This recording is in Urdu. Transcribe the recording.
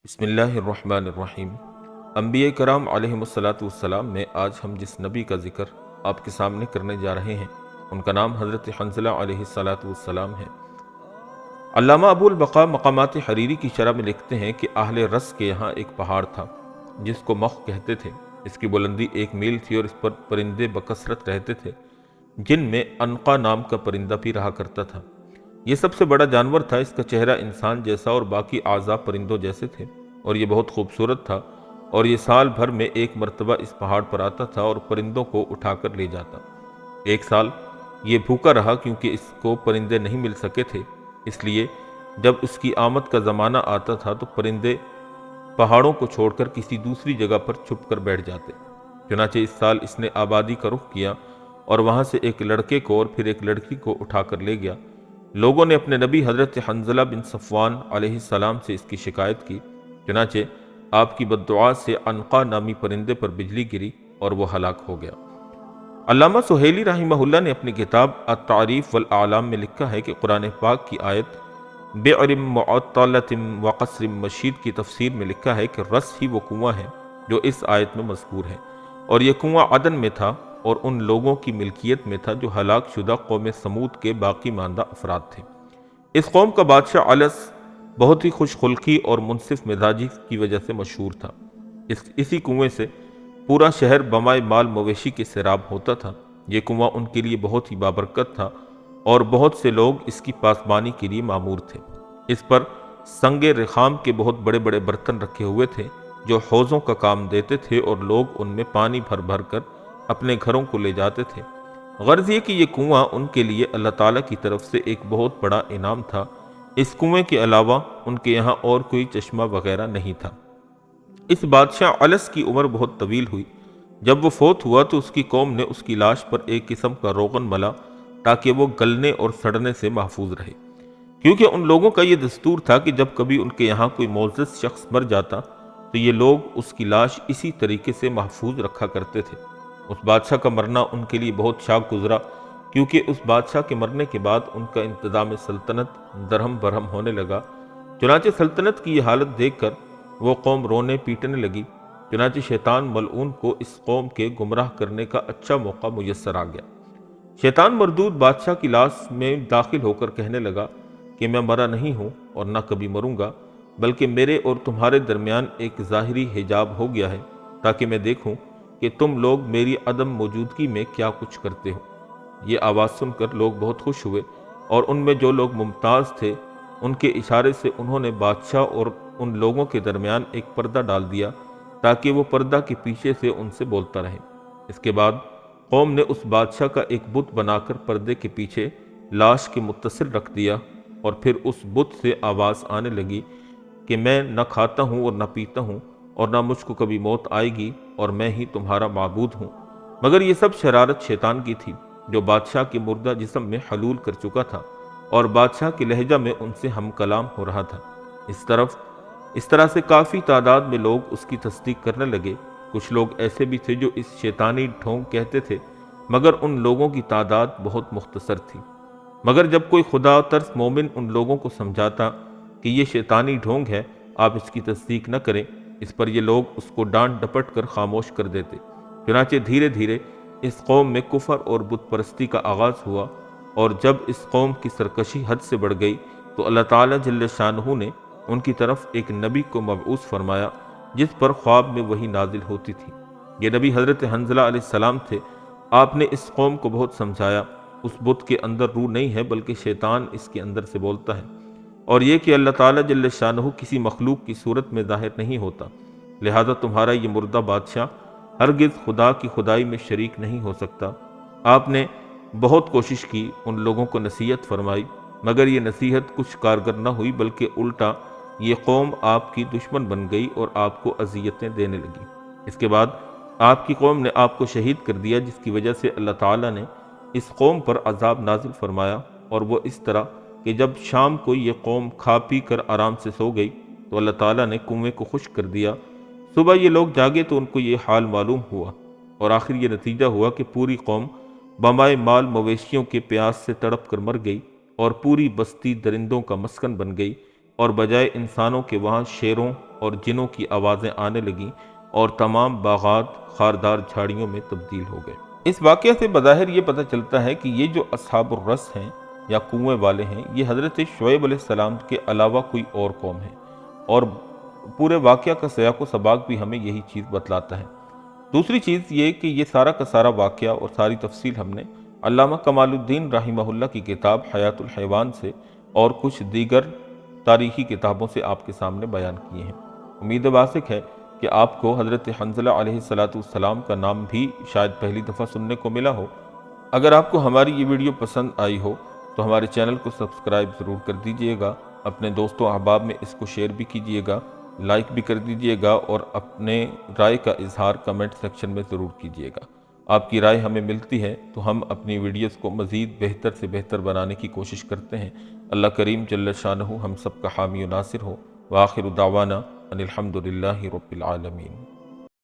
بسم اللہ الرحمن الرحیم۔ انبیاء کرام علیہم الصلاۃ والسلام میں آج ہم جس نبی کا ذکر آپ کے سامنے کرنے جا رہے ہیں ان کا نام حضرت حنظلہ علیہ الصلاۃ والسلام ہے۔ علامہ ابو البقاء مقامات حریری کی شرح میں لکھتے ہیں کہ اہل رس کے یہاں ایک پہاڑ تھا جس کو مخ کہتے تھے۔ اس کی بلندی 1 میل تھی اور اس پر پرندے بکثرت رہتے تھے جن میں عنقا نام کا پرندہ بھی رہا کرتا تھا۔ یہ سب سے بڑا جانور تھا، اس کا چہرہ انسان جیسا اور باقی اعضاء پرندوں جیسے تھے اور یہ بہت خوبصورت تھا، اور یہ سال بھر میں 1 مرتبہ اس پہاڑ پر آتا تھا اور پرندوں کو اٹھا کر لے جاتا۔ 1 سال یہ بھوکا رہا کیونکہ اس کو پرندے نہیں مل سکے تھے، اس لیے جب اس کی آمد کا زمانہ آتا تھا تو پرندے پہاڑوں کو چھوڑ کر کسی دوسری جگہ پر چھپ کر بیٹھ جاتے۔ چنانچہ اس سال اس نے آبادی کا رخ کیا اور وہاں سے ایک لڑکے کو اور پھر ایک لڑکی کو اٹھا کر لے گیا۔ لوگوں نے اپنے نبی حضرت حنظلہ بن صفوان علیہ السلام سے اس کی شکایت کی، چنانچہ آپ کی بددعا سے عنقا نامی پرندے پر بجلی گری اور وہ ہلاک ہو گیا۔ علامہ سہیلی رحمہ اللہ نے اپنی کتاب التعریف والاعلام میں لکھا ہے کہ قرآن پاک کی آیت بئر معطلۃ وقصر مشید کی تفسیر میں لکھا ہے کہ رس ہی وہ کنواں ہے جو اس آیت میں مذکور ہے، اور یہ کنواں عدن میں تھا اور ان لوگوں کی ملکیت میں تھا جو ہلاک شدہ قوم سمود کے باقی ماندہ افراد تھے۔ اس قوم کا بادشاہ علس بہت ہی خوش خلقی اور منصف مزاجی کی وجہ سے مشہور تھا۔ اسی کنویں سے پورا شہر بمائے مال مویشی کے سیراب ہوتا تھا۔ یہ کنواں ان کے لیے بہت ہی بابرکت تھا اور بہت سے لوگ اس کی پاسبانی کے لیے مامور تھے۔ اس پر سنگ رخام کے بہت بڑے بڑے برتن رکھے ہوئے تھے جو حوضوں کا کام دیتے تھے اور لوگ ان میں پانی بھر بھر کر اپنے گھروں کو لے جاتے تھے۔ غرض یہ کہ یہ کنواں ان کے لیے اللہ تعالیٰ کی طرف سے ایک بہت بڑا انعام تھا۔ اس کنویں کے علاوہ ان کے یہاں اور کوئی چشمہ وغیرہ نہیں تھا۔ اس بادشاہ علس کی عمر بہت طویل ہوئی۔ جب وہ فوت ہوا تو اس کی قوم نے اس کی لاش پر ایک قسم کا روغن ملا تاکہ وہ گلنے اور سڑنے سے محفوظ رہے، کیونکہ ان لوگوں کا یہ دستور تھا کہ جب کبھی ان کے یہاں کوئی معزز شخص مر جاتا تو یہ لوگ اس کی لاش اسی طریقے سے محفوظ رکھا کرتے تھے۔ اس بادشاہ کا مرنا ان کے لیے بہت شاک گزرا، کیونکہ اس بادشاہ کے مرنے کے بعد ان کا انتظام سلطنت درہم برہم ہونے لگا۔ چنانچہ سلطنت کی یہ حالت دیکھ کر وہ قوم رونے پیٹنے لگی۔ چنانچہ شیطان ملعون کو اس قوم کے گمراہ کرنے کا اچھا موقع میسر آ گیا۔ شیطان مردود بادشاہ کی لاش میں داخل ہو کر کہنے لگا کہ میں مرا نہیں ہوں اور نہ کبھی مروں گا، بلکہ میرے اور تمہارے درمیان ایک ظاہری حجاب ہو گیا ہے تاکہ میں دیکھوں کہ تم لوگ میری عدم موجودگی میں کیا کچھ کرتے ہو۔ یہ آواز سن کر لوگ بہت خوش ہوئے اور ان میں جو لوگ ممتاز تھے ان کے اشارے سے انہوں نے بادشاہ اور ان لوگوں کے درمیان ایک پردہ ڈال دیا تاکہ وہ پردہ کے پیچھے سے ان سے بولتا رہے۔ اس کے بعد قوم نے اس بادشاہ کا ایک بت بنا کر پردے کے پیچھے لاش کے متصل رکھ دیا، اور پھر اس بت سے آواز آنے لگی کہ میں نہ کھاتا ہوں اور نہ پیتا ہوں اور نہ مجھ کو کبھی موت آئے گی اور میں ہی تمہارا معبود ہوں۔ مگر یہ سب شرارت شیطان کی تھی جو بادشاہ کے مردہ جسم میں حلول کر چکا تھا اور بادشاہ کے لہجہ میں ان سے ہم کلام ہو رہا تھا۔ اس طرح سے کافی تعداد میں لوگ اس کی تصدیق کرنے لگے۔ کچھ لوگ ایسے بھی تھے جو اس شیطانی ڈھونگ کہتے تھے، مگر ان لوگوں کی تعداد بہت مختصر تھی۔ مگر جب کوئی خدا ترس مومن ان لوگوں کو سمجھاتا کہ یہ شیطانی ڈھونگ ہے، آپ اس کی تصدیق نہ کریں، اس پر یہ لوگ اس کو ڈانٹ ڈپٹ کر خاموش کر دیتے۔ چنانچہ دھیرے دھیرے اس قوم میں کفر اور بت پرستی کا آغاز ہوا، اور جب اس قوم کی سرکشی حد سے بڑھ گئی تو اللہ تعالیٰ جل شانہ نے ان کی طرف ایک نبی کو مبعوث فرمایا جس پر خواب میں وحی نازل ہوتی تھی۔ یہ نبی حضرت حنظلہ علیہ السلام تھے۔ آپ نے اس قوم کو بہت سمجھایا اس بت کے اندر روح نہیں ہے بلکہ شیطان اس کے اندر سے بولتا ہے، اور یہ کہ اللہ تعالیٰ جل شانہ کسی مخلوق کی صورت میں ظاہر نہیں ہوتا، لہذا تمہارا یہ مردہ بادشاہ ہرگز خدا کی خدائی میں شریک نہیں ہو سکتا۔ آپ نے بہت کوشش کی، ان لوگوں کو نصیحت فرمائی، مگر یہ نصیحت کچھ کارگر نہ ہوئی، بلکہ الٹا یہ قوم آپ کی دشمن بن گئی اور آپ کو اذیتیں دینے لگی۔ اس کے بعد آپ کی قوم نے آپ کو شہید کر دیا، جس کی وجہ سے اللہ تعالیٰ نے اس قوم پر عذاب نازل فرمایا، اور وہ اس طرح کہ جب شام کو یہ قوم کھا پی کر آرام سے سو گئی تو اللہ تعالیٰ نے کنویں کو خشک کر دیا۔ صبح یہ لوگ جاگے تو ان کو یہ حال معلوم ہوا، اور آخر یہ نتیجہ ہوا کہ پوری قوم بمائے مال مویشیوں کے پیاس سے تڑپ کر مر گئی، اور پوری بستی درندوں کا مسکن بن گئی، اور بجائے انسانوں کے وہاں شیروں اور جنوں کی آوازیں آنے لگیں اور تمام باغات خاردار جھاڑیوں میں تبدیل ہو گئے۔ اس واقعہ سے بظاہر یہ پتہ چلتا ہے کہ یہ جو اصحاب الرس ہیں یا کنویں والے ہیں، یہ حضرت شعیب علیہ السلام کے علاوہ کوئی اور قوم ہے، اور پورے واقعہ کا سیاق و سباق بھی ہمیں یہی چیز بتلاتا ہے۔ دوسری چیز یہ کہ یہ سارا کا سارا واقعہ اور ساری تفصیل ہم نے علامہ کمال الدین رحمہ اللہ کی کتاب حیات الحیوان سے اور کچھ دیگر تاریخی کتابوں سے آپ کے سامنے بیان کیے ہیں۔ امید واسق ہے کہ آپ کو حضرت حنظلہ علیہ السلام کا نام بھی شاید پہلی دفعہ سننے کو ملا ہو۔ اگر آپ کو ہماری یہ ویڈیو پسند آئی ہو تو ہمارے چینل کو سبسکرائب ضرور کر دیجئے گا، اپنے دوستوں احباب میں اس کو شیئر بھی کیجئے گا، لائک بھی کر دیجئے گا، اور اپنے رائے کا اظہار کمنٹ سیکشن میں ضرور کیجئے گا۔ آپ کی رائے ہمیں ملتی ہے تو ہم اپنی ویڈیوز کو مزید بہتر سے بہتر بنانے کی کوشش کرتے ہیں۔ اللہ کریم جل شانہ ہم سب کا حامی و ناصر ہو۔ وآخر دعوانا ان الحمد للہ رب العالمین۔